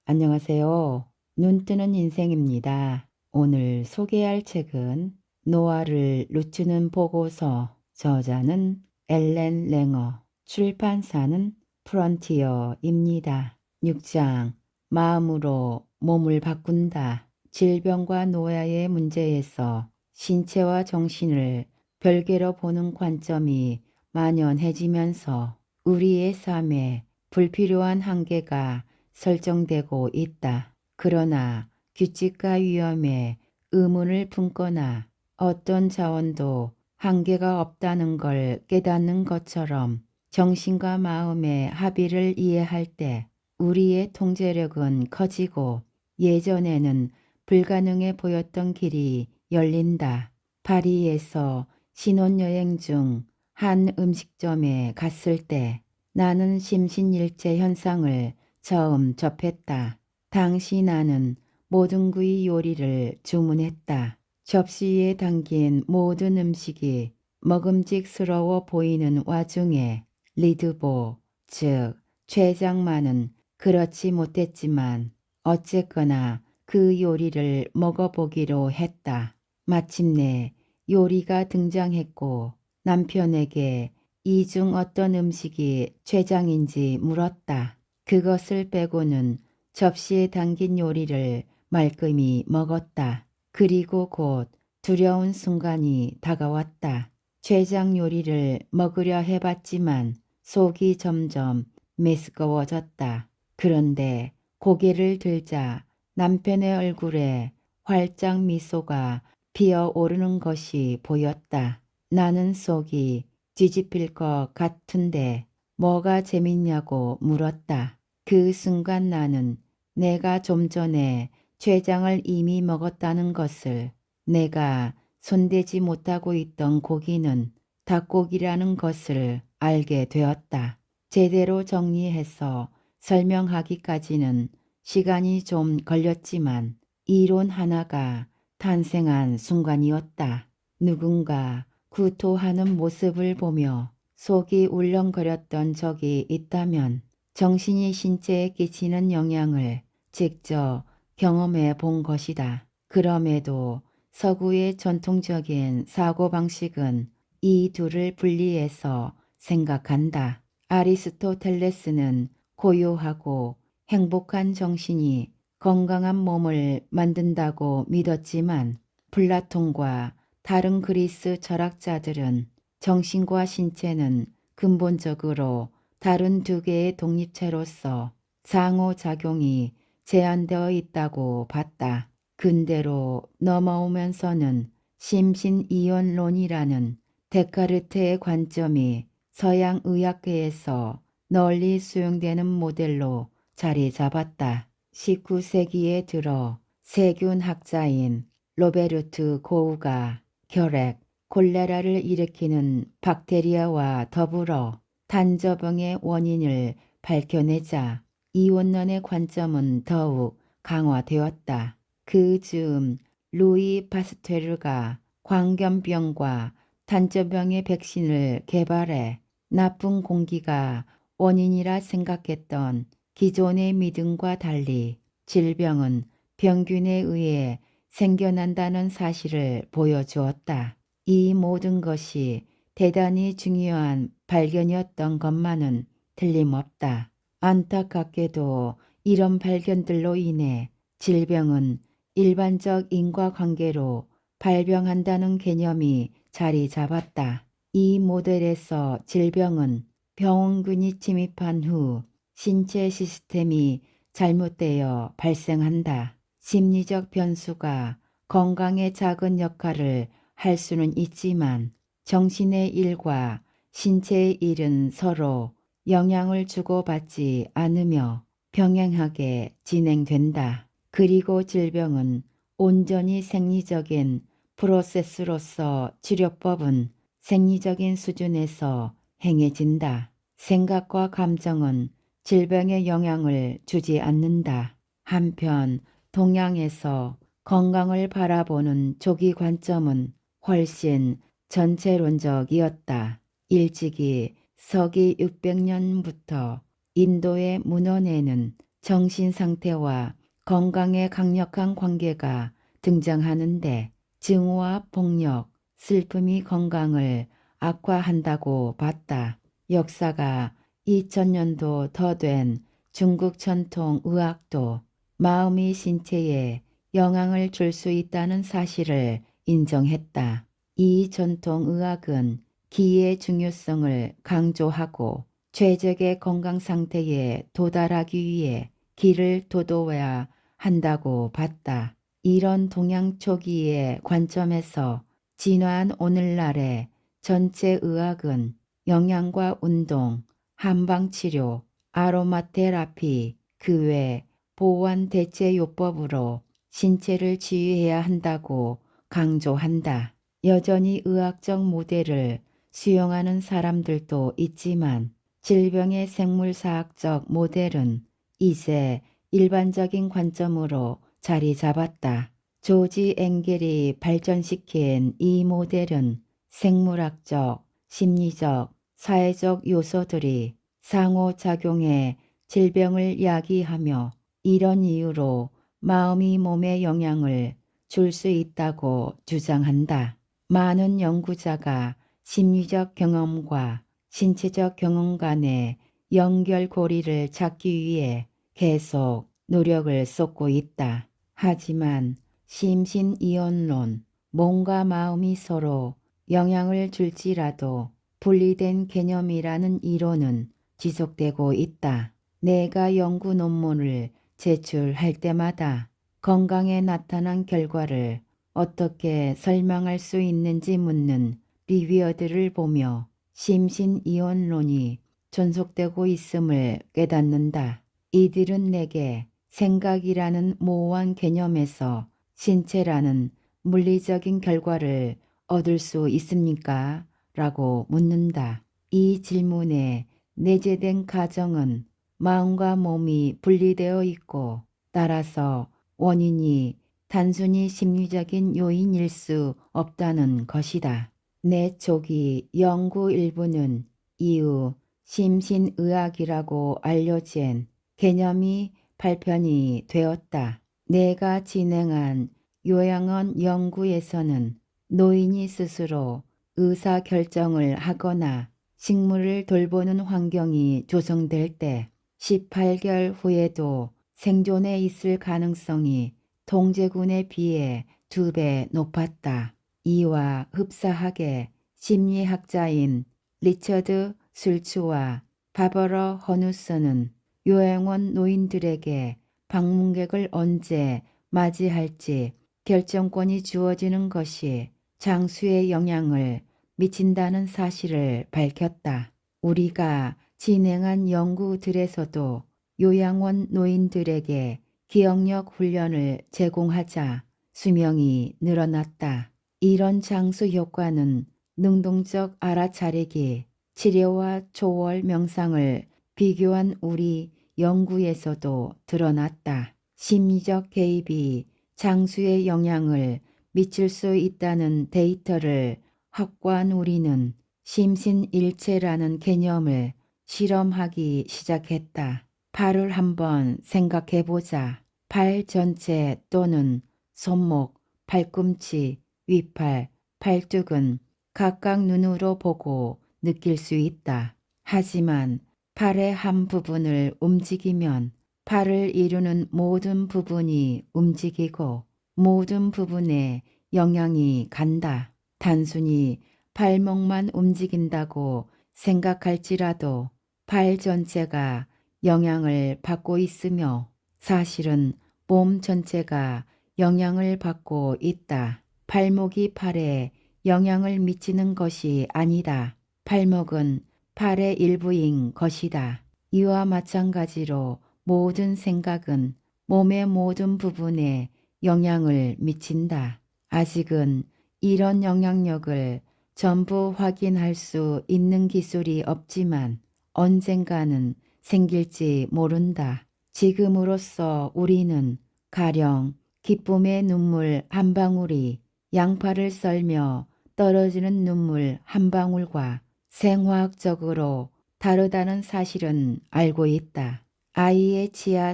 안녕하세요. 눈뜨는 인생입니다. 오늘 소개할 책은 노아를 늦추는 보고서, 저자는 엘렌 랭어, 출판사는 프론티어입니다. 6장, 마음으로 몸을 바꾼다. 질병과 노화의 문제에서 신체와 정신을 별개로 보는 관점이 만연해지면서 우리의 삶에 불필요한 한계가 설정되고 있다. 그러나 규칙과 위험에 의문을 품거나 어떤 자원도 한계가 없다는 걸 깨닫는 것처럼 정신과 마음의 합의를 이해할 때 우리의 통제력은 커지고 예전에는 불가능해 보였던 길이 열린다. 파리에서 신혼여행 중 한 음식점에 갔을 때 나는 심신일체 현상을 처음 접했다. 당시 나는 모든 구이 요리를 주문했다. 접시에 담긴 모든 음식이 먹음직스러워 보이는 와중에 리드보, 즉 췌장만은 그렇지 못했지만 어쨌거나 그 요리를 먹어보기로 했다. 마침내 요리가 등장했고 남편에게 이 중 어떤 음식이 췌장인지 물었다. 그것을 빼고는 접시에 담긴 요리를 말끔히 먹었다. 그리고 곧 두려운 순간이 다가왔다. 췌장 요리를 먹으려 해봤지만 속이 점점 메스꺼워졌다. 그런데 고개를 들자 남편의 얼굴에 활짝 미소가 피어오르는 것이 보였다. 나는 속이 뒤집힐 것 같은데 뭐가 재밌냐고 물었다. 그 순간 나는 내가 좀 전에 췌장을 이미 먹었다는 것을, 내가 손대지 못하고 있던 고기는 닭고기라는 것을 알게 되었다. 제대로 정리해서 설명하기까지는 시간이 좀 걸렸지만 이론 하나가 탄생한 순간이었다. 누군가 구토하는 모습을 보며 속이 울렁거렸던 적이 있다면 정신이 신체에 끼치는 영향을 직접 경험해 본 것이다. 그럼에도 서구의 전통적인 사고방식은 이 둘을 분리해서 생각한다. 아리스토텔레스는 고요하고 행복한 정신이 건강한 몸을 만든다고 믿었지만 플라톤과 다른 그리스 철학자들은 정신과 신체는 근본적으로 다른 두 개의 독립체로서 상호작용이 제한되어 있다고 봤다. 근대로 넘어오면서는 심신이원론이라는 데카르트의 관점이 서양 의학계에서 널리 수용되는 모델로 자리 잡았다. 19세기에 들어 세균학자인 로베르트 고우가 결핵, 콜레라를 일으키는 박테리아와 더불어 단저병의 원인을 밝혀내자 이원론의 관점은 더욱 강화되었다. 그 즈음 루이 파스테르가 광견병과 단저병의 백신을 개발해 나쁜 공기가 원인이라 생각했던 기존의 믿음과 달리 질병은 병균에 의해 생겨난다는 사실을 보여주었다. 이 모든 것이 대단히 중요한 발견이었던 것만은 틀림없다. 안타깝게도 이런 발견들로 인해 질병은 일반적 인과관계로 발병한다는 개념이 자리 잡았다. 이 모델에서 질병은 병원균이 침입한 후 신체 시스템이 잘못되어 발생한다. 심리적 변수가 건강에 작은 역할을 할 수는 있지만 정신의 일과 신체의 일은 서로 영향을 주고받지 않으며 병행하게 진행된다. 그리고 질병은 온전히 생리적인 프로세스로서 치료법은 생리적인 수준에서 행해진다. 생각과 감정은 질병에 영향을 주지 않는다. 한편 동양에서 건강을 바라보는 조기 관점은 훨씬 전체론적이었다. 일찍이 서기 600년부터 인도의 문헌에는 정신 상태와 건강에 강력한 관계가 등장하는데 증오와 폭력, 슬픔이 건강을 악화한다고 봤다. 역사가 2000년도 더 된 중국 전통 의학도 마음이 신체에 영향을 줄 수 있다는 사실을 인정했다. 이 전통 의학은 기의 중요성을 강조하고 최적의 건강 상태에 도달하기 위해 기를 도도해야 한다고 봤다. 이런 동양 초기의 관점에서 진화한 오늘날의 전체 의학은 영양과 운동, 한방치료, 아로마 테라피, 그 외 보완 대체 요법으로 신체를 치유해야 한다고 강조한다. 여전히 의학적 모델을 수용하는 사람들도 있지만 질병의 생물사학적 모델은 이제 일반적인 관점으로 자리 잡았다. 조지 엥겔이 발전시킨 이 모델은 생물학적, 심리적, 사회적 요소들이 상호작용해 질병을 야기하며 이런 이유로 마음이 몸에 영향을 줄 수 있다고 주장한다. 많은 연구자가 심리적 경험과 신체적 경험 간의 연결고리를 찾기 위해 계속 노력을 쏟고 있다. 하지만 심신이원론, 몸과 마음이 서로 영향을 줄지라도 분리된 개념이라는 이론은 지속되고 있다. 내가 연구 논문을 제출할 때마다 건강에 나타난 결과를 어떻게 설명할 수 있는지 묻는 리뷰어들을 보며 심신이원론이 존속되고 있음을 깨닫는다. 이들은 내게 생각이라는 모호한 개념에서 신체라는 물리적인 결과를 얻을 수 있습니까? 라고 묻는다. 이 질문에 내재된 가정은 마음과 몸이 분리되어 있고 따라서 원인이 단순히 심리적인 요인일 수 없다는 것이다. 내 초기 연구 일부는 이후 심신의학이라고 알려진 개념이 발편이 되었다. 내가 진행한 요양원 연구에서는 노인이 스스로 의사결정을 하거나 식물을 돌보는 환경이 조성될 때 18개월 후에도 생존해 있을 가능성이 통제군에 비해 2배 높았다. 이와 흡사하게 심리학자인 리처드 술츠와 바버러 허누스는 요양원 노인들에게 방문객을 언제 맞이할지 결정권이 주어지는 것이 장수에 영향을 미친다는 사실을 밝혔다. 우리가 진행한 연구들에서도 요양원 노인들에게 기억력 훈련을 제공하자 수명이 늘어났다. 이런 장수 효과는 능동적 알아차리기, 치료와 초월 명상을 비교한 우리 연구에서도 드러났다. 심리적 개입이 장수에 영향을 미칠 수 있다는 데이터를 확보한 우리는 심신일체라는 개념을 실험하기 시작했다. 팔을 한번 생각해보자. 팔 전체 또는 손목, 팔꿈치, 윗팔, 팔뚝은 각각 눈으로 보고 느낄 수 있다. 하지만 팔의 한 부분을 움직이면 팔을 이루는 모든 부분이 움직이고 모든 부분에 영향이 간다. 단순히 발목만 움직인다고 생각할지라도 팔 전체가 영향을 받고 있으며 사실은 몸 전체가 영향을 받고 있다. 발목이 팔에 영향을 미치는 것이 아니다. 발목은 팔의 일부인 것이다. 이와 마찬가지로 모든 생각은 몸의 모든 부분에 영향을 미친다. 아직은 이런 영향력을 전부 확인할 수 있는 기술이 없지만 언젠가는 생길지 모른다. 지금으로서 우리는 가령 기쁨의 눈물 한 방울이 양파를 썰며 떨어지는 눈물 한 방울과 생화학적으로 다르다는 사실은 알고 있다. 아이의 치아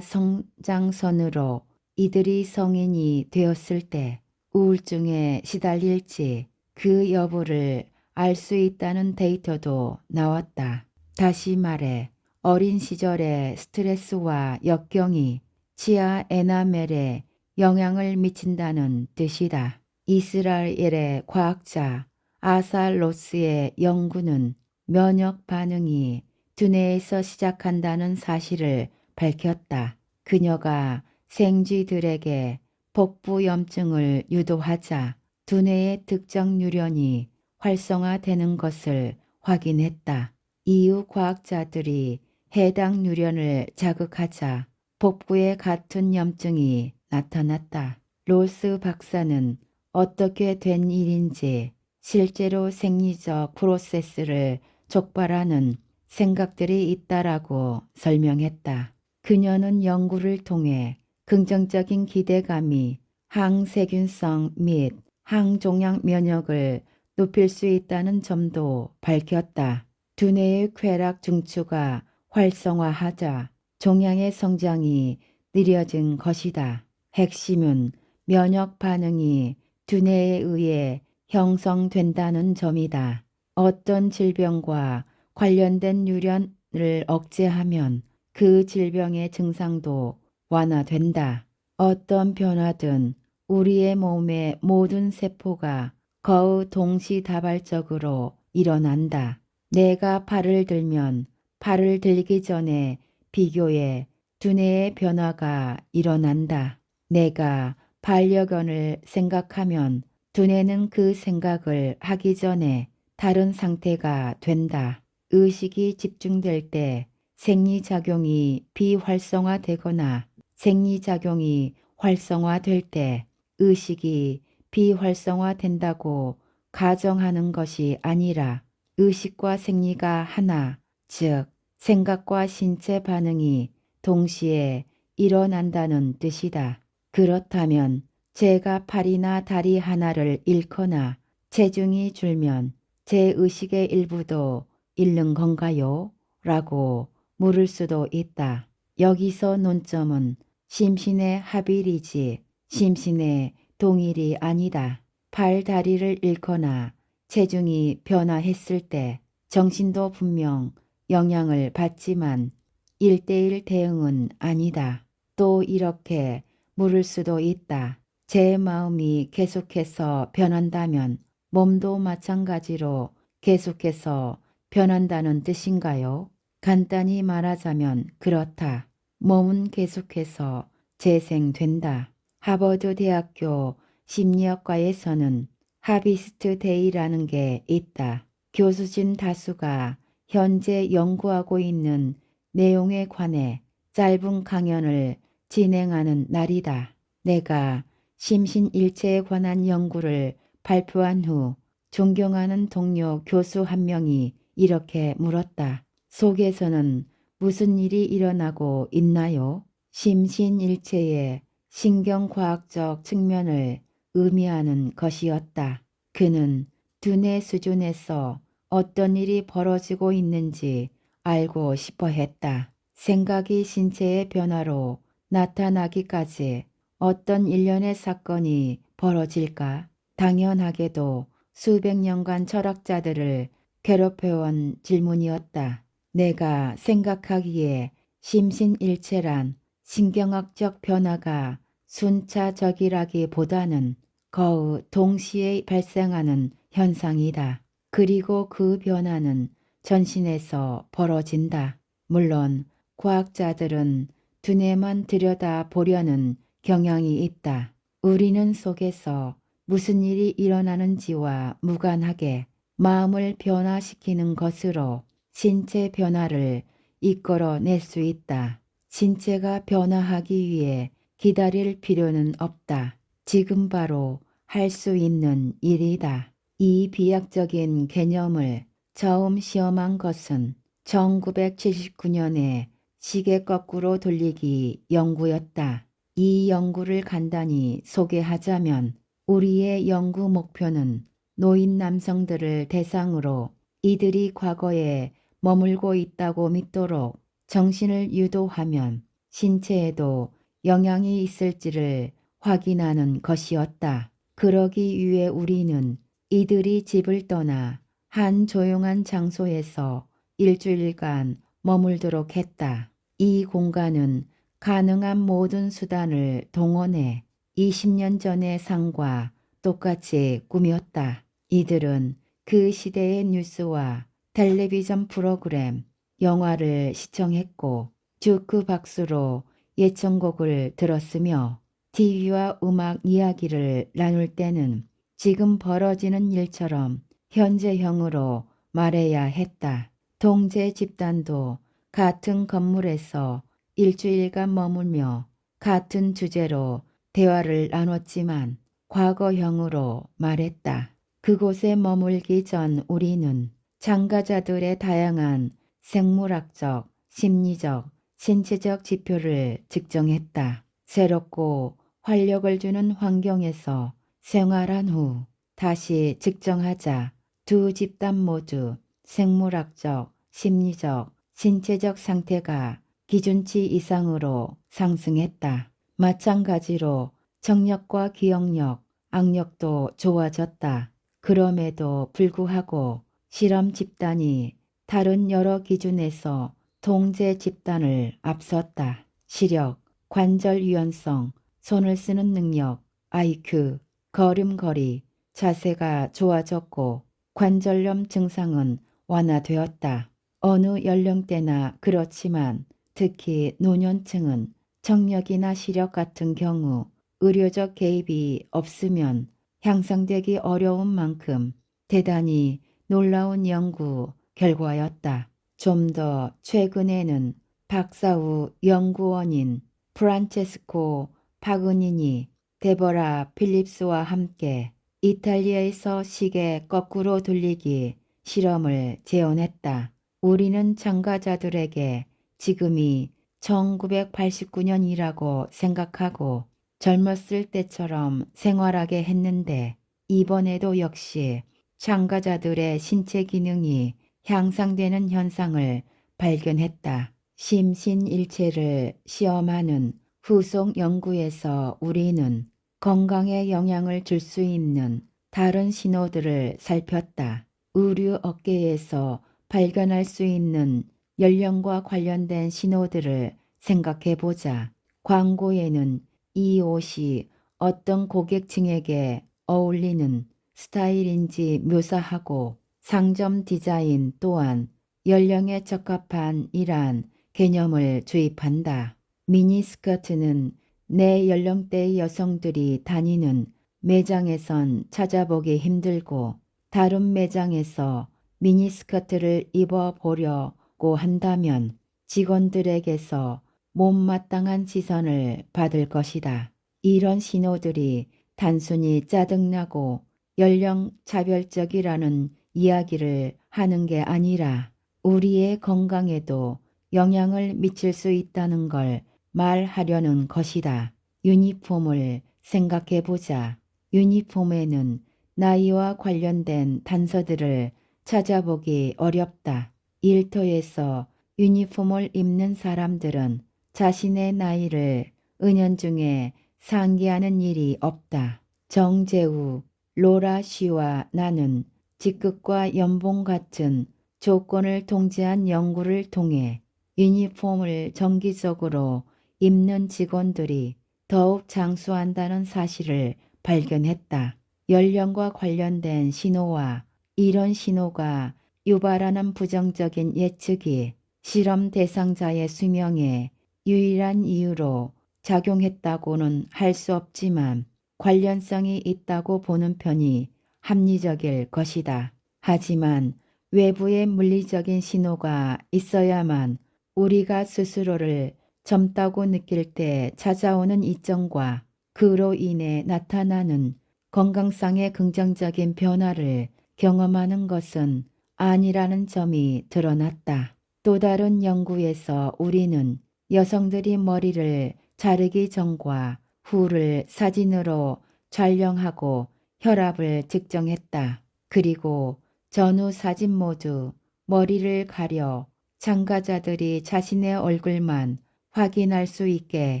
성장선으로 이들이 성인이 되었을 때 우울증에 시달릴지 그 여부를 알 수 있다는 데이터도 나왔다. 다시 말해 어린 시절의 스트레스와 역경이 치아 에나멜에 영향을 미친다는 뜻이다. 이스라엘의 과학자 아살로스의 연구는 면역 반응이 두뇌에서 시작한다는 사실을 밝혔다. 그녀가 생쥐들에게 복부염증을 유도하자 두뇌의 특정 뉴런이 활성화되는 것을 확인했다. 이후 과학자들이 해당 뉴런을 자극하자 복부에 같은 염증이 나타났다. 로스 박사는 어떻게 된 일인지 실제로 생리적 프로세스를 촉발하는 생각들이 있다라고 설명했다. 그녀는 연구를 통해 긍정적인 기대감이 항세균성 및 항종양 면역을 높일 수 있다는 점도 밝혔다. 두뇌의 쾌락 중추가 활성화하자 종양의 성장이 느려진 것이다. 핵심은 면역 반응이 두뇌에 의해 형성된다는 점이다. 어떤 질병과 관련된 뉴런을 억제하면 그 질병의 증상도 완화된다. 어떤 변화든 우리의 몸의 모든 세포가 거의 동시다발적으로 일어난다. 내가 팔을 들면 팔을 들기 전에 비교해 두뇌의 변화가 일어난다. 내가 반려견을 생각하면 두뇌는 그 생각을 하기 전에 다른 상태가 된다. 의식이 집중될 때 생리작용이 비활성화되거나 생리작용이 활성화될 때 의식이 비활성화된다고 가정하는 것이 아니라 의식과 생리가 하나, 즉 생각과 신체 반응이 동시에 일어난다는 뜻이다. 그렇다면 제가 팔이나 다리 하나를 잃거나 체중이 줄면 제 의식의 일부도 잃는 건가요? 라고 물을 수도 있다. 여기서 논점은 심신의 합일이지 심신의 동일이 아니다. 팔, 다리를 잃거나 체중이 변화했을 때 정신도 분명 영향을 받지만 1:1 대응은 아니다. 또 이렇게 물을 수도 있다. 제 마음이 계속해서 변한다면 몸도 마찬가지로 계속해서 변한다는 뜻인가요? 간단히 말하자면 그렇다. 몸은 계속해서 재생된다. 하버드 대학교 심리학과에서는 하비스트 데이라는 게 있다. 교수진 다수가 현재 연구하고 있는 내용에 관해 짧은 강연을 진행하는 날이다. 내가 심신일체에 관한 연구를 발표한 후 존경하는 동료 교수 한 명이 이렇게 물었다. 속에서는 무슨 일이 일어나고 있나요? 심신일체의 신경과학적 측면을 의미하는 것이었다. 그는 두뇌 수준에서 어떤 일이 벌어지고 있는지 알고 싶어 했다. 생각이 신체의 변화로 나타나기까지 어떤 일련의 사건이 벌어질까? 당연하게도 수백 년간 철학자들을 괴롭혀온 질문이었다. 내가 생각하기에 심신일체란 신경학적 변화가 순차적이라기보다는 거의 동시에 발생하는 현상이다. 그리고 그 변화는 전신에서 벌어진다. 물론 과학자들은 두뇌만 들여다보려는 경향이 있다. 우리는 속에서 무슨 일이 일어나는지와 무관하게 마음을 변화시키는 것으로 신체 변화를 이끌어낼 수 있다. 신체가 변화하기 위해 기다릴 필요는 없다. 지금 바로 할 수 있는 일이다. 이 비약적인 개념을 처음 시험한 것은 1979년에 시계 거꾸로 돌리기 연구였다. 이 연구를 간단히 소개하자면 우리의 연구 목표는 노인 남성들을 대상으로 이들이 과거에 머물고 있다고 믿도록 정신을 유도하면 신체에도 영향이 있을지를 확인하는 것이었다. 그러기 위해 우리는 이들이 집을 떠나 한 조용한 장소에서 일주일간 머물도록 했다. 이 공간은 가능한 모든 수단을 동원해 20년 전의 상과 똑같이 꾸몄다. 이들은 그 시대의 뉴스와 텔레비전 프로그램, 영화를 시청했고 주크박스로 예천곡을 들었으며 TV와 음악 이야기를 나눌 때는 지금 벌어지는 일처럼 현재형으로 말해야 했다. 동제 집단도 같은 건물에서 일주일간 머물며 같은 주제로 대화를 나눴지만 과거형으로 말했다. 그곳에 머물기 전 우리는 참가자들의 다양한 생물학적, 심리적, 신체적 지표를 측정했다. 새롭고 활력을 주는 환경에서 생활한 후 다시 측정하자 두 집단 모두 생물학적, 심리적, 신체적 상태가 기준치 이상으로 상승했다. 마찬가지로 청력과 기억력, 악력도 좋아졌다. 그럼에도 불구하고 실험 집단이 다른 여러 기준에서 동제 집단을 앞섰다. 시력, 관절 유연성, 손을 쓰는 능력, IQ, 걸음걸이, 자세가 좋아졌고 관절염 증상은 완화되었다. 어느 연령대나 그렇지만 특히 노년층은 청력이나 시력 같은 경우 의료적 개입이 없으면 향상되기 어려운 만큼 대단히 놀라운 연구 결과였다. 좀 더 최근에는 박사 후 연구원인 프란체스코 파그니니, 데버라 필립스와 함께 이탈리아에서 시계 거꾸로 돌리기 실험을 재현했다. 우리는 참가자들에게 지금이 1989년이라고 생각하고 젊었을 때처럼 생활하게 했는데 이번에도 역시 참가자들의 신체 기능이 향상되는 현상을 발견했다. 심신일체를 시험하는 후속 연구에서 우리는 건강에 영향을 줄 수 있는 다른 신호들을 살폈다. 의류 업계에서 발견할 수 있는 연령과 관련된 신호들을 생각해 보자. 광고에는 이 옷이 어떤 고객층에게 어울리는 스타일인지 묘사하고 상점 디자인 또한 연령에 적합한 이러한 개념을 주입한다. 미니스커트는 내 연령대의 여성들이 다니는 매장에선 찾아보기 힘들고 다른 매장에서 미니스커트를 입어보려고 한다면 직원들에게서 못마땅한 시선을 받을 것이다. 이런 신호들이 단순히 짜증나고 연령 차별적이라는 이야기를 하는 게 아니라 우리의 건강에도 영향을 미칠 수 있다는 걸 말하려는 것이다. 유니폼을 생각해 보자. 유니폼에는 나이와 관련된 단서들을 찾아보기 어렵다. 일터에서 유니폼을 입는 사람들은 자신의 나이를 은연중에 상기하는 일이 없다. 정재우, 로라 씨와 나는 직급과 연봉 같은 조건을 통제한 연구를 통해 유니폼을 정기적으로 입는 직원들이 더욱 장수한다는 사실을 발견했다. 연령과 관련된 신호와 이런 신호가 유발하는 부정적인 예측이 실험 대상자의 수명에 유일한 이유로 작용했다고는 할 수 없지만 관련성이 있다고 보는 편이 합리적일 것이다. 하지만 외부의 물리적인 신호가 있어야만 우리가 스스로를 젊다고 느낄 때 찾아오는 이점과 그로 인해 나타나는 건강상의 긍정적인 변화를 경험하는 것은 아니라는 점이 드러났다. 또 다른 연구에서 우리는 여성들이 머리를 자르기 전과 후를 사진으로 촬영하고 혈압을 측정했다. 그리고 전후 사진 모두 머리를 가려 참가자들이 자신의 얼굴만 확인할 수 있게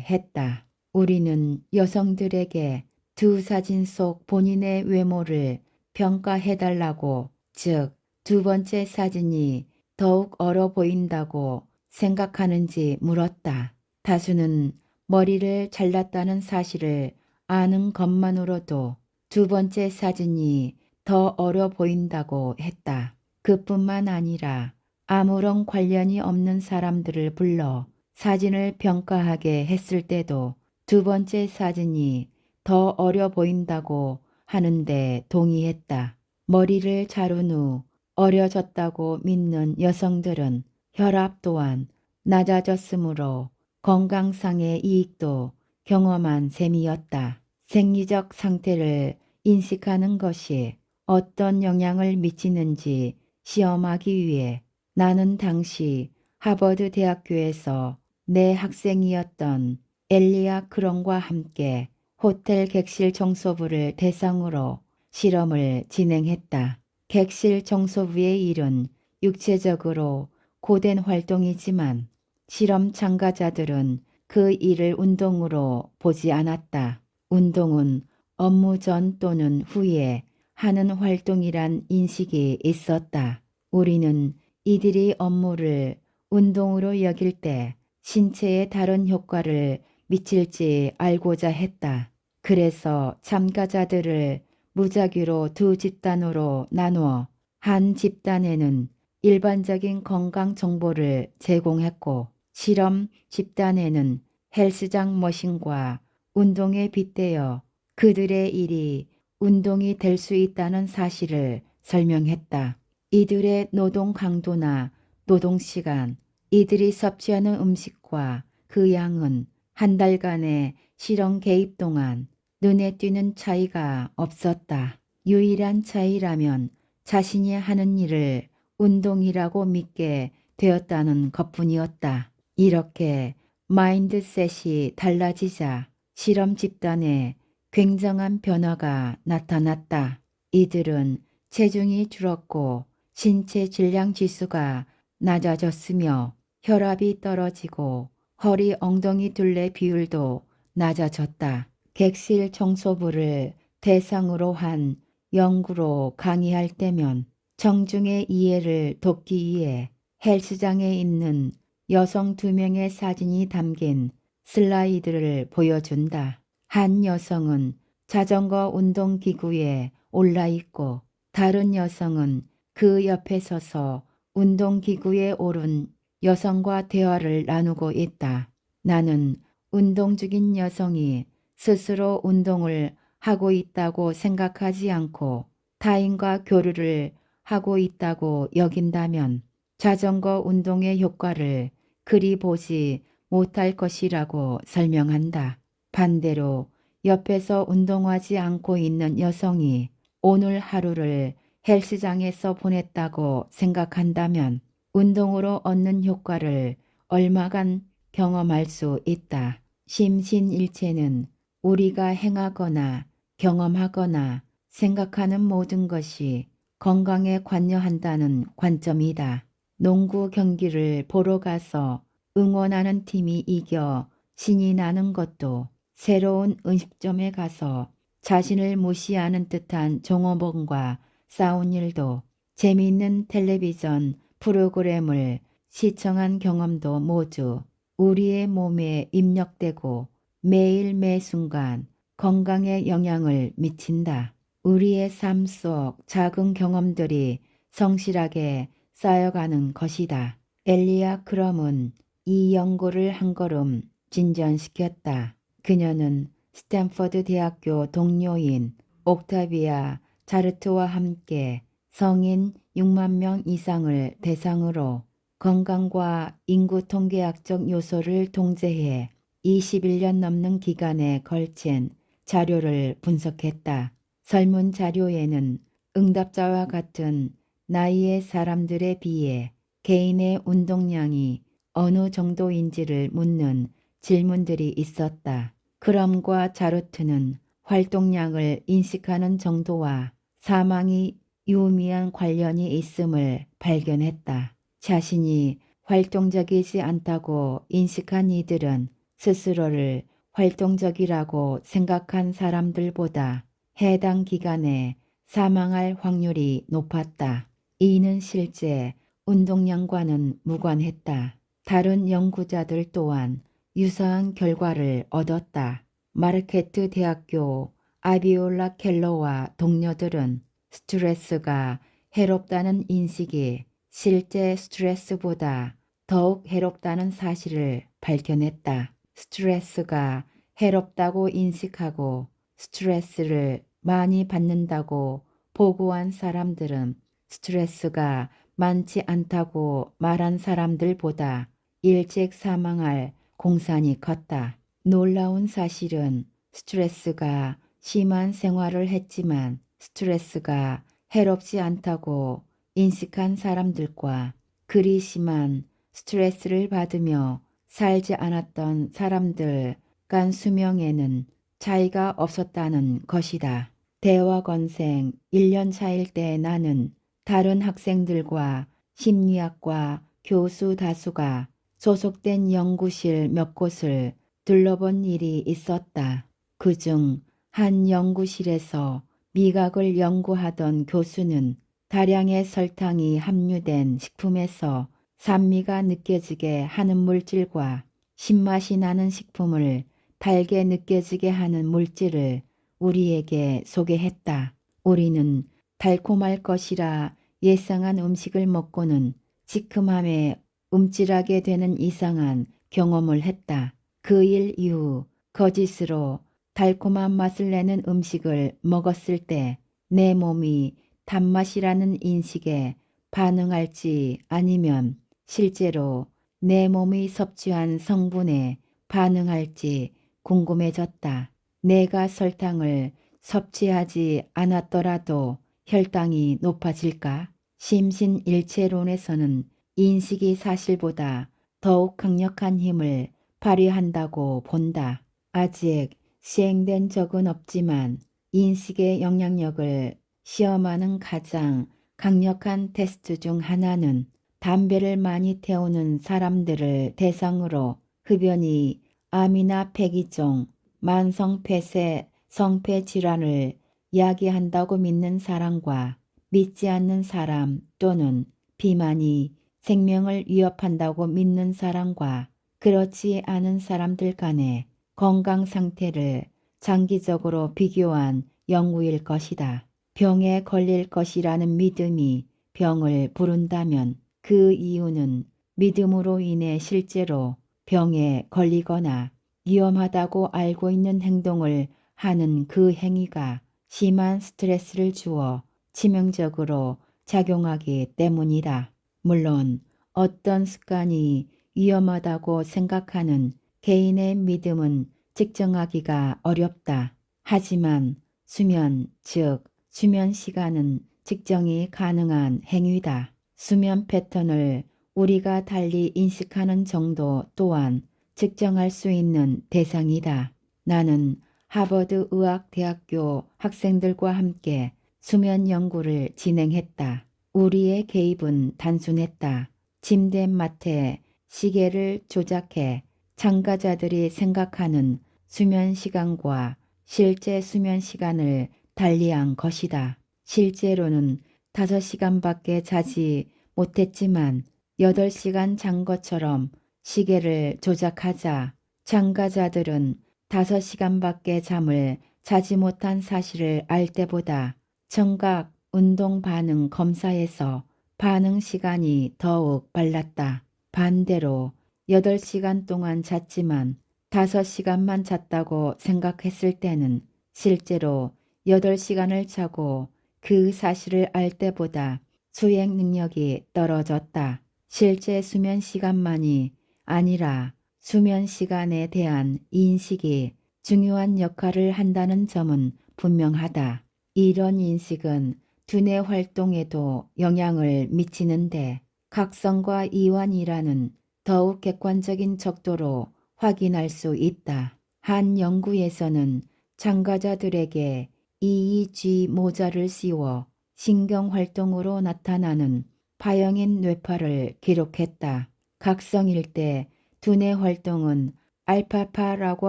했다. 우리는 여성들에게 두 사진 속 본인의 외모를 평가해달라고, 즉, 두 번째 사진이 더욱 어려 보인다고 생각하는지 물었다. 다수는 머리를 잘랐다는 사실을 아는 것만으로도 두 번째 사진이 더 어려 보인다고 했다. 그뿐만 아니라 아무런 관련이 없는 사람들을 불러 사진을 평가하게 했을 때도 두 번째 사진이 더 어려 보인다고 하는데 동의했다. 머리를 자른 후 어려졌다고 믿는 여성들은 혈압 또한 낮아졌으므로 건강상의 이익도 경험한 셈이었다. 생리적 상태를 인식하는 것이 어떤 영향을 미치는지 시험하기 위해 나는 당시 하버드 대학교에서 내 학생이었던 엘리아 크롬과 함께 호텔 객실 청소부를 대상으로 실험을 진행했다. 객실 청소부의 일은 육체적으로 고된 활동이지만 실험 참가자들은 그 일을 운동으로 보지 않았다. 운동은 업무 전 또는 후에 하는 활동이란 인식이 있었다. 우리는 이들이 업무를 운동으로 여길 때 신체에 다른 효과를 미칠지 알고자 했다. 그래서 참가자들을 무작위로 두 집단으로 나누어 한 집단에는 일반적인 건강 정보를 제공했고 실험 집단에는 헬스장 머신과 운동에 빗대어 그들의 일이 운동이 될 수 있다는 사실을 설명했다. 이들의 노동 강도나 노동 시간, 이들이 섭취하는 음식과 그 양은 한 달간의 실험 개입 동안 눈에 띄는 차이가 없었다. 유일한 차이라면 자신이 하는 일을 운동이라고 믿게 되었다는 것뿐이었다. 이렇게 마인드셋이 달라지자 실험 집단에 굉장한 변화가 나타났다. 이들은 체중이 줄었고 신체 질량 지수가 낮아졌으며 혈압이 떨어지고 허리 엉덩이 둘레 비율도 낮아졌다. 객실 청소부를 대상으로 한 연구로 강의할 때면 청중의 이해를 돕기 위해 헬스장에 있는 여성 2명의 사진이 담긴 슬라이드를 보여준다. 한 여성은 자전거 운동기구에 올라 있고 다른 여성은 그 옆에 서서 운동기구에 오른 여성과 대화를 나누고 있다. 나는 운동 중인 여성이 스스로 운동을 하고 있다고 생각하지 않고 타인과 교류를 하고 있다고 여긴다면 자전거 운동의 효과를 그리 보지 못할 것이라고 설명한다. 반대로 옆에서 운동하지 않고 있는 여성이 오늘 하루를 헬스장에서 보냈다고 생각한다면 운동으로 얻는 효과를 얼마간 경험할 수 있다. 심신일체는 우리가 행하거나 경험하거나 생각하는 모든 것이 건강에 관여한다는 관점이다. 농구 경기를 보러 가서 응원하는 팀이 이겨 신이 나는 것도 새로운 음식점에 가서 자신을 무시하는 듯한 종업원과 싸운 일도 재미있는 텔레비전 프로그램을 시청한 경험도 모두 우리의 몸에 입력되고 매일 매 순간 건강에 영향을 미친다. 우리의 삶 속 작은 경험들이 성실하게 쌓여가는 것이다. 엘리아 크롬은 이 연구를 한 걸음 진전시켰다. 그녀는 스탠퍼드 대학교 동료인 옥타비아 자르트와 함께 성인 6만 명 이상을 대상으로 건강과 인구 통계학적 요소를 통제해 21년 넘는 기간에 걸친 자료를 분석했다. 설문 자료에는 응답자와 같은 나이의 사람들에 비해 개인의 운동량이 어느 정도인지를 묻는 질문들이 있었다. 크럼과 자루트는 활동량을 인식하는 정도와 사망이 유의미한 관련이 있음을 발견했다. 자신이 활동적이지 않다고 인식한 이들은 스스로를 활동적이라고 생각한 사람들보다 해당 기간에 사망할 확률이 높았다. 이는 실제 운동량과는 무관했다. 다른 연구자들 또한 유사한 결과를 얻었다. 마르케트 대학교 아비올라 켈러와 동료들은 스트레스가 해롭다는 인식이 실제 스트레스보다 더욱 해롭다는 사실을 밝혀냈다. 스트레스가 해롭다고 인식하고 스트레스를 많이 받는다고 보고한 사람들은 스트레스가 많지 않다고 말한 사람들보다 일찍 사망할 공산이 컸다. 놀라운 사실은 스트레스가 심한 생활을 했지만 스트레스가 해롭지 않다고 인식한 사람들과 그리 심한 스트레스를 받으며 살지 않았던 사람들 간 수명에는 차이가 없었다는 것이다. 대학원생 1년 차일 때 나는 다른 학생들과 심리학과 교수 다수가 소속된 연구실 몇 곳을 둘러본 일이 있었다. 그중 한 연구실에서 미각을 연구하던 교수는 다량의 설탕이 함유된 식품에서 산미가 느껴지게 하는 물질과 신맛이 나는 식품을 달게 느껴지게 하는 물질을 우리에게 소개했다. 우리는 달콤할 것이라 예상한 음식을 먹고는 시큼함에 움찔하게 되는 이상한 경험을 했다. 그 일 이후 거짓으로 달콤한 맛을 내는 음식을 먹었을 때 내 몸이 단맛이라는 인식에 반응할지 아니면 실제로 내 몸이 섭취한 성분에 반응할지 궁금해졌다. 내가 설탕을 섭취하지 않았더라도 혈당이 높아질까? 심신일체론에서는 인식이 사실보다 더욱 강력한 힘을 발휘한다고 본다. 아직 시행된 적은 없지만 인식의 영향력을 시험하는 가장 강력한 테스트 중 하나는 담배를 많이 태우는 사람들을 대상으로 흡연이 암이나 폐기종, 만성폐쇄, 성폐질환을 야기한다고 믿는 사람과 믿지 않는 사람 또는 비만이 생명을 위협한다고 믿는 사람과 그렇지 않은 사람들 간의 건강 상태를 장기적으로 비교한 연구일 것이다. 병에 걸릴 것이라는 믿음이 병을 부른다면 그 이유는 믿음으로 인해 실제로 병에 걸리거나 위험하다고 알고 있는 행동을 하는 그 행위가 심한 스트레스를 주어 치명적으로 작용하기 때문이다. 물론 어떤 습관이 위험하다고 생각하는 개인의 믿음은 측정하기가 어렵다. 하지만 수면, 즉 수면 시간은 측정이 가능한 행위다. 수면 패턴을 우리가 달리 인식하는 정도 또한 측정할 수 있는 대상이다. 나는 하버드 의학대학교 학생들과 함께 수면 연구를 진행했다. 우리의 개입은 단순했다. 침대 맡에 시계를 조작해 참가자들이 생각하는 수면 시간과 실제 수면 시간을 달리한 것이다. 실제로는 5시간밖에 자지 못했지만 8시간 잔 것처럼 시계를 조작하자 참가자들은 5시간밖에 잠을 자지 못한 사실을 알 때보다 청각 운동 반응 검사에서 반응 시간이 더욱 빨랐다. 반대로 8시간 동안 잤지만 5시간만 잤다고 생각했을 때는 실제로 8시간을 자고 그 사실을 알 때보다 수행 능력이 떨어졌다. 실제 수면 시간만이 아니라 수면 시간에 대한 인식이 중요한 역할을 한다는 점은 분명하다. 이런 인식은 두뇌 활동에도 영향을 미치는데 각성과 이완이라는 더욱 객관적인 척도로 확인할 수 있다. 한 연구에서는 참가자들에게 EEG 모자를 씌워 신경활동으로 나타나는 파형인 뇌파를 기록했다. 각성일 때 두뇌 활동은 알파파라고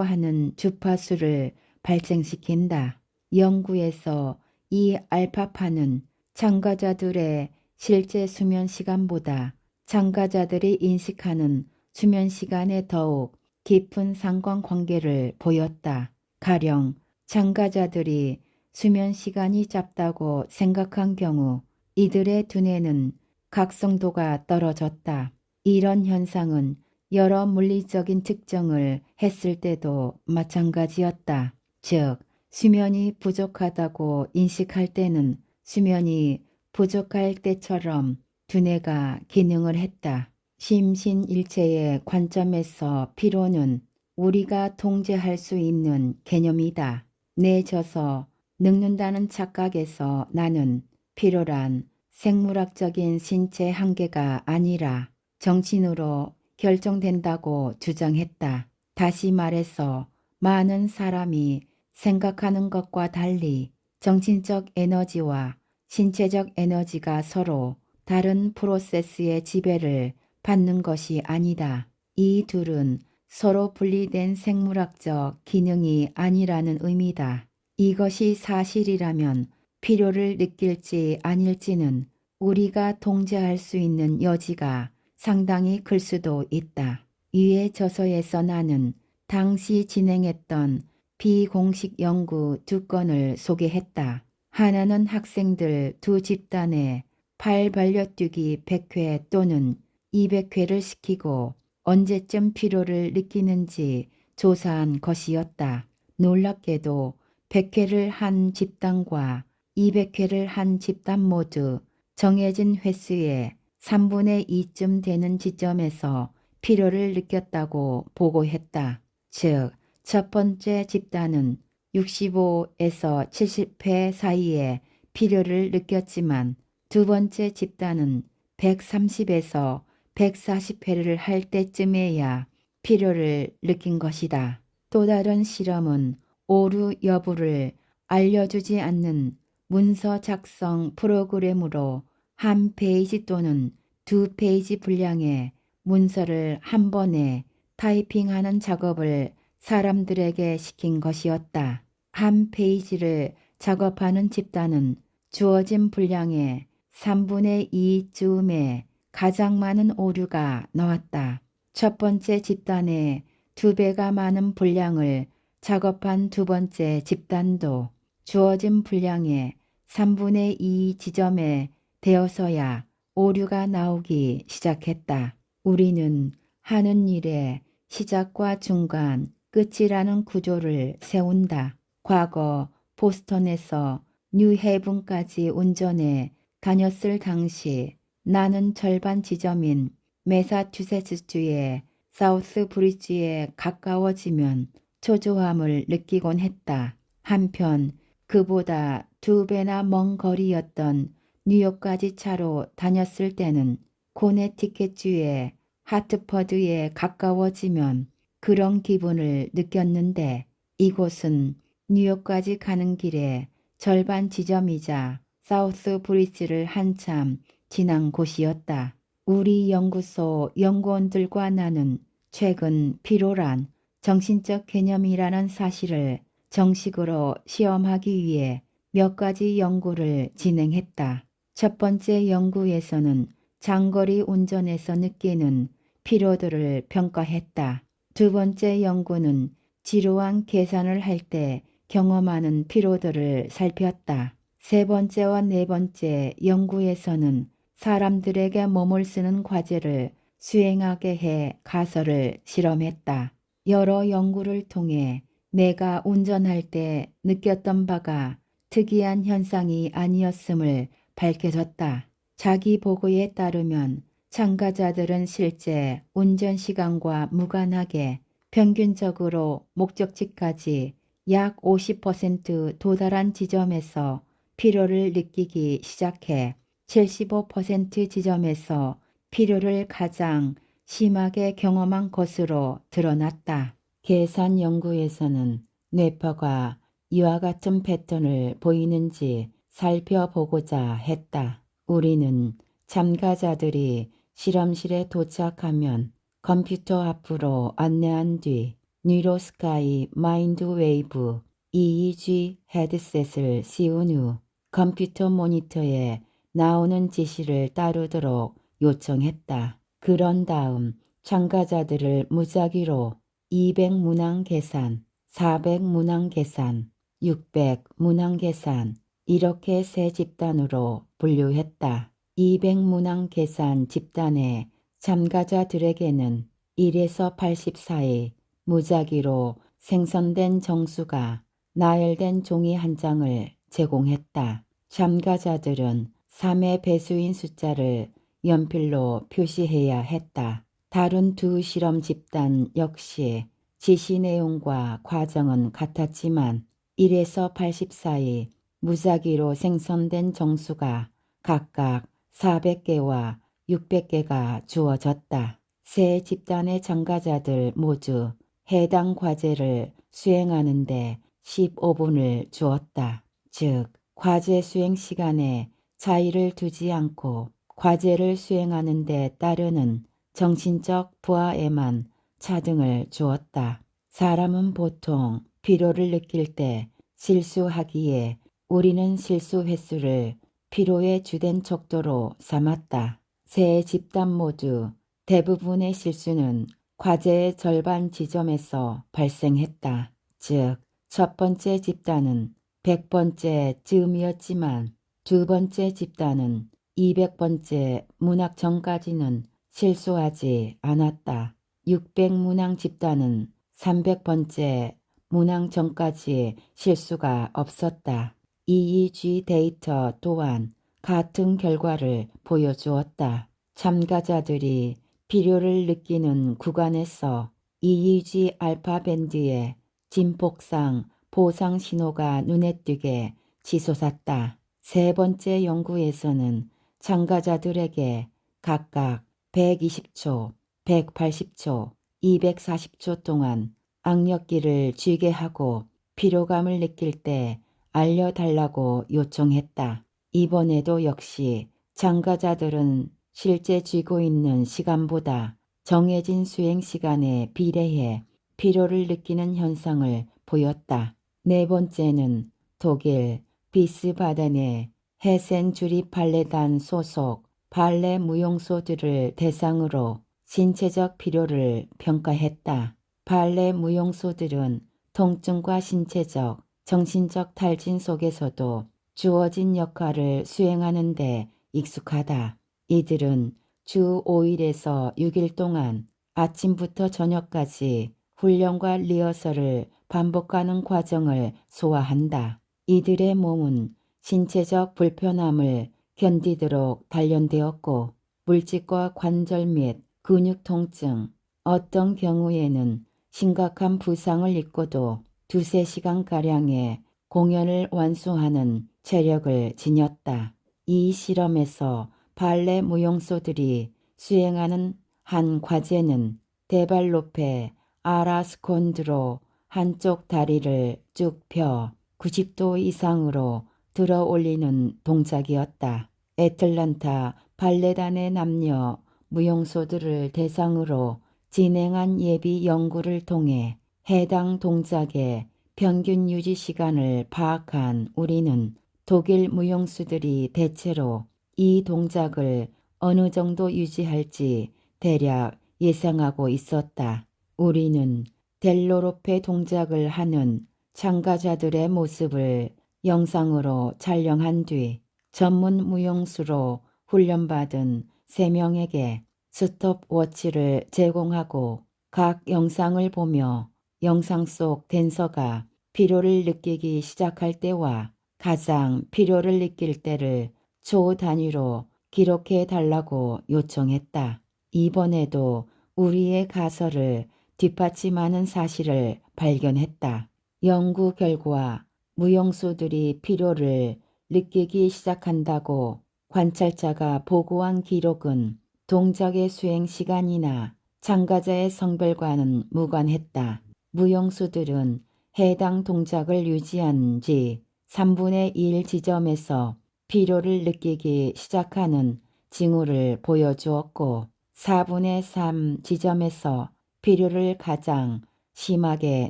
하는 주파수를 발생시킨다. 연구에서 이 알파파는 참가자들의 실제 수면 시간보다 참가자들이 인식하는 수면 시간에 더욱 깊은 상관관계를 보였다. 가령 참가자들이 수면 시간이 짧다고 생각한 경우 이들의 두뇌는 각성도가 떨어졌다. 이런 현상은 여러 물리적인 측정을 했을 때도 마찬가지였다. 즉, 수면이 부족하다고 인식할 때는 수면이 부족할 때처럼 두뇌가 기능을 했다. 심신일체의 관점에서 피로는 우리가 통제할 수 있는 개념이다. 내져서 늙는다는 착각에서 나는 피로란 생물학적인 신체 한계가 아니라 정신으로 결정된다고 주장했다. 다시 말해서 많은 사람이 생각하는 것과 달리 정신적 에너지와 신체적 에너지가 서로 다른 프로세스의 지배를 받는 것이 아니다. 이 둘은 서로 분리된 생물학적 기능이 아니라는 의미다. 이것이 사실이라면 필요를 느낄지 아닐지는 우리가 통제할 수 있는 여지가 상당히 클 수도 있다. 위의 저서에서 나는 당시 진행했던 비공식 연구 2건을 소개했다. 하나는 학생들 2집단에 팔 벌려뛰기 100회 또는 200회를 시키고 언제쯤 피로를 느끼는지 조사한 것이었다. 놀랍게도 100회를 한 집단과 200회를 한 집단 모두 정해진 횟수의 3분의 2쯤 되는 지점에서 피로를 느꼈다고 보고했다. 즉, 첫 번째 집단은 65에서 70회 사이에 피로를 느꼈지만 두 번째 집단은 130에서 140회를 할 때쯤에야 피로를 느낀 것이다. 또 다른 실험은 오류 여부를 알려주지 않는 문서 작성 프로그램으로 한 페이지 또는 2페이지 분량의 문서를 한 번에 타이핑하는 작업을 사람들에게 시킨 것이었다. 한 페이지를 작업하는 집단은 주어진 분량의 3분의 2쯤에 가장 많은 오류가 나왔다. 첫 번째 집단의 2배가 많은 분량을 작업한 두 번째 집단도 주어진 분량의 3분의 2 지점에 되어서야 오류가 나오기 시작했다. 우리는 하는 일의 시작과 중간, 끝이라는 구조를 세운다. 과거 보스턴에서 뉴헤븐까지 운전해 다녔을 당시 나는 절반 지점인 매사추세츠주의 사우스 브리지에 가까워지면 초조함을 느끼곤 했다. 한편 그보다 2배나 먼 거리였던 뉴욕까지 차로 다녔을 때는 코네티켓주의 하트퍼드에 가까워지면 그런 기분을 느꼈는데 이곳은 뉴욕까지 가는 길의 절반 지점이자 사우스 브리지를 한참 지난 곳이었다. 우리 연구소 연구원들과 나는 최근 피로란 정신적 개념이라는 사실을 정식으로 시험하기 위해 몇 가지 연구를 진행했다. 첫 번째 연구에서는 장거리 운전에서 느끼는 피로도를 평가했다. 두 번째 연구는 지루한 계산을 할 때 경험하는 피로도를 살폈다. 세 번째와 네 번째 연구에서는 사람들에게 몸을 쓰는 과제를 수행하게 해 가설을 실험했다. 여러 연구를 통해 내가 운전할 때 느꼈던 바가 특이한 현상이 아니었음을 밝혀졌다. 자기 보고에 따르면 참가자들은 실제 운전 시간과 무관하게 평균적으로 목적지까지 약 50% 도달한 지점에서 피로를 느끼기 시작해 75% 지점에서 피로를 가장 심하게 경험한 것으로 드러났다. 계산 연구에서는 뇌파가 이와 같은 패턴을 보이는지 살펴보고자 했다. 우리는 참가자들이 실험실에 도착하면 컴퓨터 앞으로 안내한 뒤 뉴로스카이 마인드웨이브 EEG 헤드셋을 씌운 후 컴퓨터 모니터에 나오는 지시를 따르도록 요청했다. 그런 다음 참가자들을 무작위로 200 문항 계산, 400 문항 계산, 600 문항 계산 이렇게 세 집단으로 분류했다. 200 문항 계산 집단의 참가자들에게는 1에서 80 사이 무작위로 생성된 정수가 나열된 종이 한 장을 제공했다. 참가자들은 3의 배수인 숫자를 연필로 표시해야 했다. 다른 두 실험 집단 역시 지시 내용과 과정은 같았지만 1에서 80 사이 무작위로 생성된 정수가 각각 400개와 600개가 주어졌다. 세 집단의 참가자들 모두 해당 과제를 수행하는데 15분을 주었다. 즉, 과제 수행 시간에 차이를 두지 않고 과제를 수행하는 데 따르는 정신적 부하에만 차등을 주었다. 사람은 보통 피로를 느낄 때 실수하기에 우리는 실수 횟수를 피로의 주된 척도로 삼았다. 세 집단 모두 대부분의 실수는 과제의 절반 지점에서 발생했다. 즉, 첫 번째 집단은 100번째 즈음이었지만 두 번째 집단은 200번째 문학 전까지는 실수하지 않았다. 600 문항 집단은 300번째 문항 전까지 실수가 없었다. EEG 데이터 또한 같은 결과를 보여주었다. 참가자들이 필요를 느끼는 구간에서 EEG 알파 밴드의 진폭상 보상 신호가 눈에 띄게 치솟았다. 세 번째 연구에서는 참가자들에게 각각 120초, 180초, 240초 동안 악력기를 쥐게 하고 피로감을 느낄 때 알려달라고 요청했다. 이번에도 역시 참가자들은 실제 쥐고 있는 시간보다 정해진 수행 시간에 비례해 피로를 느끼는 현상을 보였다. 네 번째는 독일 비스바덴의 헤센 주리 발레단 소속 발레 무용소들을 대상으로 신체적 필요를 평가했다. 발레 무용소들은 통증과 신체적, 정신적 탈진 속에서도 주어진 역할을 수행하는 데 익숙하다. 이들은 주 5일에서 6일 동안 아침부터 저녁까지 훈련과 리허설을 반복하는 과정을 소화한다. 이들의 몸은 신체적 불편함을 견디도록 단련되었고 물집과 관절 및 근육 통증, 어떤 경우에는 심각한 부상을 입고도 2~3시간가량의 공연을 완수하는 체력을 지녔다. 이 실험에서 발레 무용소들이 수행하는 한 과제는 데발로페 아라스콘드로 한쪽 다리를 쭉 펴 90도 이상으로 들어 올리는 동작이었다. 애틀란타 발레단의 남녀 무용소들을 대상으로 진행한 예비 연구를 통해 해당 동작의 평균 유지 시간을 파악한 우리는 독일 무용수들이 대체로 이 동작을 어느 정도 유지할지 대략 예상하고 있었다. 우리는 델로로페 동작을 하는 참가자들의 모습을 영상으로 촬영한 뒤 전문 무용수로 훈련받은 3명에게 스톱워치를 제공하고 각 영상을 보며 영상 속 댄서가 피로를 느끼기 시작할 때와 가장 피로를 느낄 때를 초 단위로 기록해 달라고 요청했다. 이번에도 우리의 가설을 뒷받침하는 사실을 발견했다. 연구 결과 무용수들이 피로를 느끼기 시작한다고 관찰자가 보고한 기록은 동작의 수행 시간이나 참가자의 성별과는 무관했다. 무용수들은 해당 동작을 유지한 지 3분의 1 지점에서 피로를 느끼기 시작하는 징후를 보여주었고 4분의 3 지점에서 필요를 가장 심하게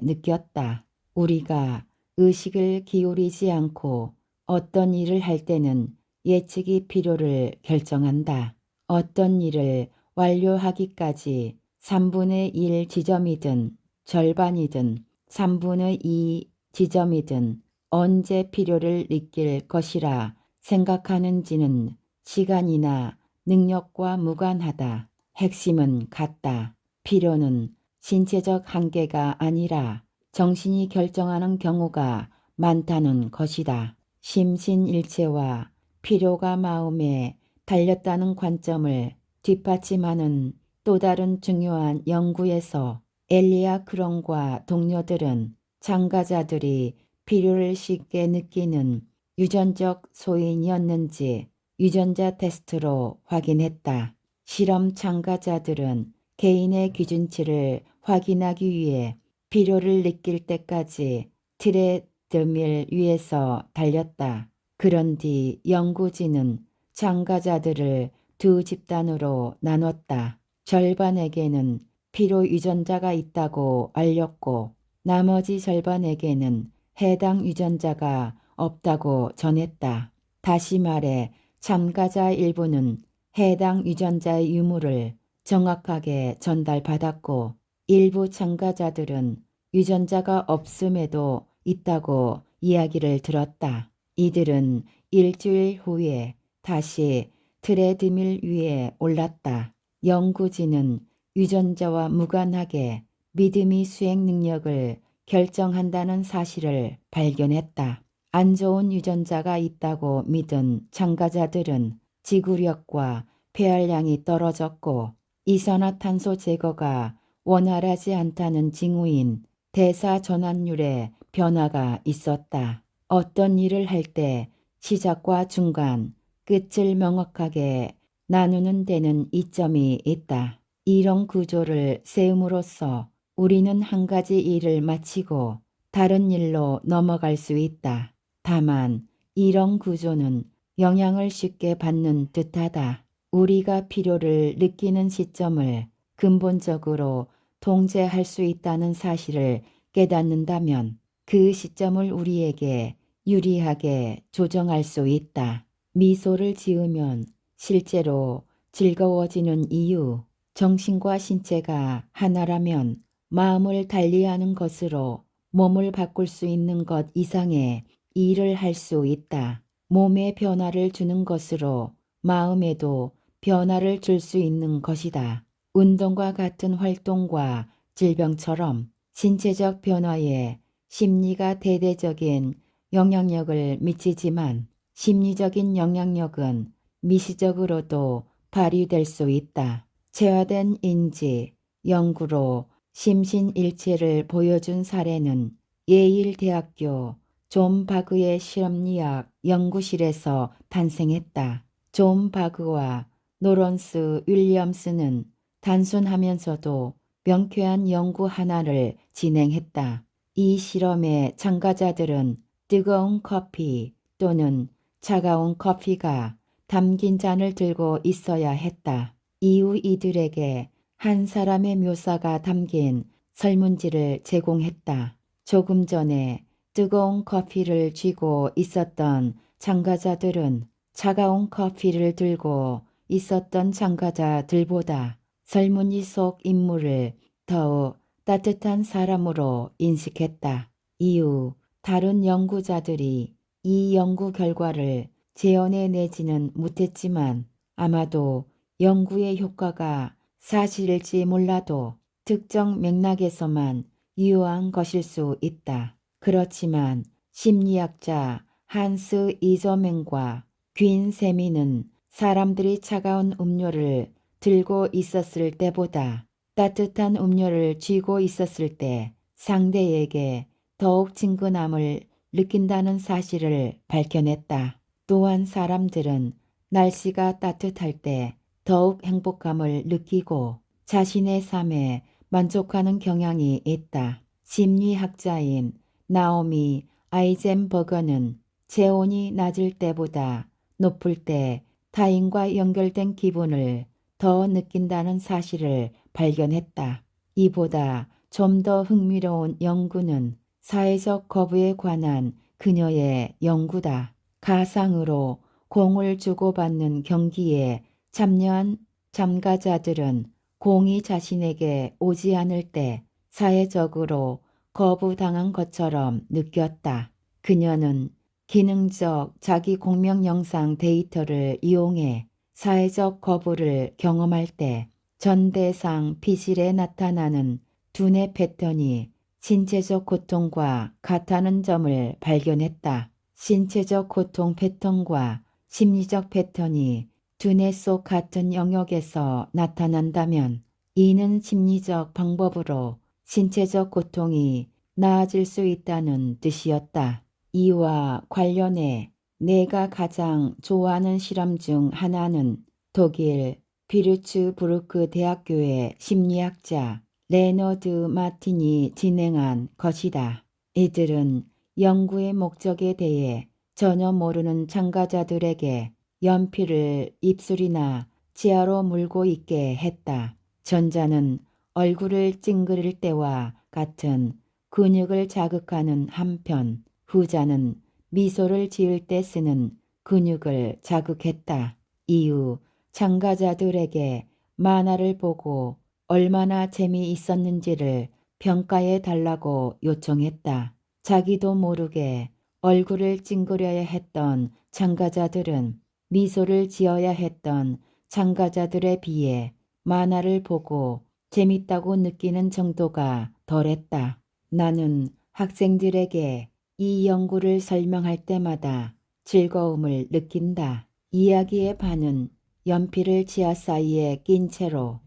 느꼈다. 우리가 의식을 기울이지 않고 어떤 일을 할 때는 예측이 필요를 결정한다. 어떤 일을 완료하기까지 3분의 1 지점이든 절반이든 3분의 2 지점이든 언제 필요를 느낄 것이라 생각하는지는 시간이나 능력과 무관하다. 핵심은 같다. 필요는 신체적 한계가 아니라 정신이 결정하는 경우가 많다는 것이다. 심신일체와 필요가 마음에 달렸다는 관점을 뒷받침하는 또 다른 중요한 연구에서 엘리아 크론과 동료들은 참가자들이 필요를 쉽게 느끼는 유전적 소인이었는지 유전자 테스트로 확인했다. 실험 참가자들은 개인의 기준치를 확인하기 위해 필요를 느낄 때까지 트레드밀 위에서 달렸다. 그런 뒤 연구진은 참가자들을 두 집단으로 나눴다. 절반에게는 필요 유전자가 있다고 알렸고 나머지 절반에게는 해당 유전자가 없다고 전했다. 다시 말해 참가자 일부는 해당 유전자의 유무를 정확하게 전달받았고 일부 참가자들은 유전자가 없음에도 있다고 이야기를 들었다. 이들은 일주일 후에 다시 트레드밀 위에 올랐다. 연구진은 유전자와 무관하게 믿음이 수행 능력을 결정한다는 사실을 발견했다. 안 좋은 유전자가 있다고 믿은 참가자들은 지구력과 폐활량이 떨어졌고 이산화탄소 제거가 원활하지 않다는 징후인 대사 전환율에 변화가 있었다. 어떤 일을 할 때 시작과 중간, 끝을 명확하게 나누는 데는 이점이 있다. 이런 구조를 세움으로써 우리는 한 가지 일을 마치고 다른 일로 넘어갈 수 있다. 다만 이런 구조는 영향을 쉽게 받는 듯하다. 우리가 필요를 느끼는 시점을 근본적으로 통제할 수 있다는 사실을 깨닫는다면 그 시점을 우리에게 유리하게 조정할 수 있다. 미소를 지으면 실제로 즐거워지는 이유. 정신과 신체가 하나라면 마음을 달리하는 것으로 몸을 바꿀 수 있는 것 이상의 일을 할 수 있다. 몸에 변화를 주는 것으로 마음에도 변화를 줄 수 있는 것이다. 운동과 같은 활동과 질병처럼 신체적 변화에 심리가 대대적인 영향력을 미치지만 심리적인 영향력은 미시적으로도 발휘될 수 있다. 체화된 인지 연구로 심신일체를 보여준 사례는 예일대학교 존 바그의 실험의학 연구실에서 탄생했다. 존 바그와 노런스 윌리엄스는 단순하면서도 명쾌한 연구 하나를 진행했다. 이 실험의 참가자들은 뜨거운 커피 또는 차가운 커피가 담긴 잔을 들고 있어야 했다. 이후 이들에게 한 사람의 묘사가 담긴 설문지를 제공했다. 조금 전에 뜨거운 커피를 쥐고 있었던 참가자들은 차가운 커피를 들고 있었던 참가자들보다 설문지 속 인물을 더욱 따뜻한 사람으로 인식했다. 이후 다른 연구자들이 이 연구 결과를 재현해내지는 못했지만 아마도 연구의 효과가 사실일지 몰라도 특정 맥락에서만 유효한 것일 수 있다. 그렇지만 심리학자 한스 이저맹과 귄 세미는 사람들이 차가운 음료를 들고 있었을 때보다 따뜻한 음료를 쥐고 있었을 때 상대에게 더욱 친근함을 느낀다는 사실을 밝혀냈다. 또한 사람들은 날씨가 따뜻할 때 더욱 행복감을 느끼고 자신의 삶에 만족하는 경향이 있다. 심리학자인 나오미 아이젠버거는 체온이 낮을 때보다 높을 때 타인과 연결된 기분을 더 느낀다는 사실을 발견했다. 이보다 좀 더 흥미로운 연구는 사회적 거부에 관한 그녀의 연구다. 가상으로 공을 주고받는 경기에 참여한 참가자들은 공이 자신에게 오지 않을 때 사회적으로 거부당한 것처럼 느꼈다. 그녀는 기능적 자기 공명 영상 데이터를 이용해 사회적 거부를 경험할 때 전대상 피질에 나타나는 두뇌 패턴이 신체적 고통과 같다는 점을 발견했다. 신체적 고통 패턴과 심리적 패턴이 두뇌 속 같은 영역에서 나타난다면 이는 심리적 방법으로 신체적 고통이 나아질 수 있다는 뜻이었다. 이와 관련해 내가 가장 좋아하는 실험 중 하나는 독일 피르츠부르크 대학교의 심리학자 레너드 마틴이 진행한 것이다. 이들은 연구의 목적에 대해 전혀 모르는 참가자들에게 연필을 입술이나 치아로 물고 있게 했다. 전자는 얼굴을 찡그릴 때와 같은 근육을 자극하는 한편 후자는 미소를 지을 때 쓰는 근육을 자극했다. 이후 참가자들에게 만화를 보고 얼마나 재미있었는지를 평가해 달라고 요청했다. 자기도 모르게 얼굴을 찡그려야 했던 참가자들은 미소를 지어야 했던 참가자들에 비해 만화를 보고 재밌다고 느끼는 정도가 덜했다. 나는 학생들에게 이 연구를 설명할 때마다 즐거움을 느낀다. 이야기의 반은 연필을 치아 사이에 낀 채로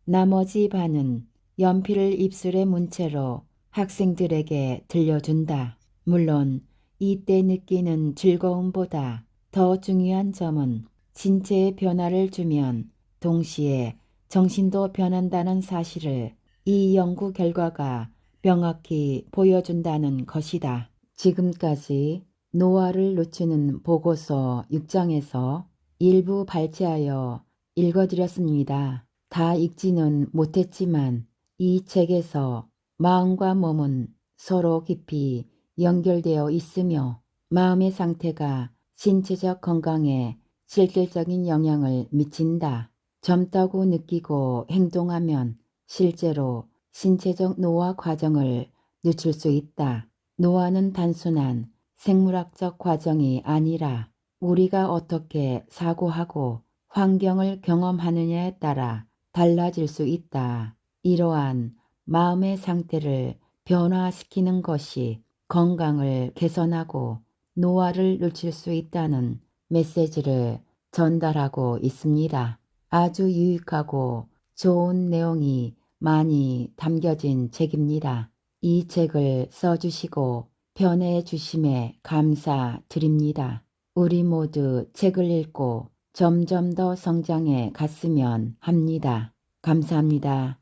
나머지 반은 연필을 입술에 문 채로 학생들에게 들려준다. 물론 이때 느끼는 즐거움보다 더 중요한 점은 신체에 변화를 주면 동시에 정신도 변한다는 사실을 이 연구 결과가 명확히 보여준다는 것이다. 지금까지 노화를 늦추는 보고서 6장에서 일부 발췌하여 읽어드렸습니다. 다 읽지는 못했지만 이 책에서 마음과 몸은 서로 깊이 연결되어 있으며 마음의 상태가 신체적 건강에 실질적인 영향을 미친다. 젊다고 느끼고 행동하면 실제로 신체적 노화 과정을 늦출 수 있다. 노화는 단순한 생물학적 과정이 아니라 우리가 어떻게 사고하고 환경을 경험하느냐에 따라 달라질 수 있다. 이러한 마음의 상태를 변화시키는 것이 건강을 개선하고 노화를 늦출 수 있다는 메시지를 전달하고 있습니다. 아주 유익하고 좋은 내용이 많이 담겨진 책입니다. 이 책을 써주시고 편애해 주심에 감사드립니다. 우리 모두 책을 읽고 점점 더 성장해 갔으면 합니다. 감사합니다.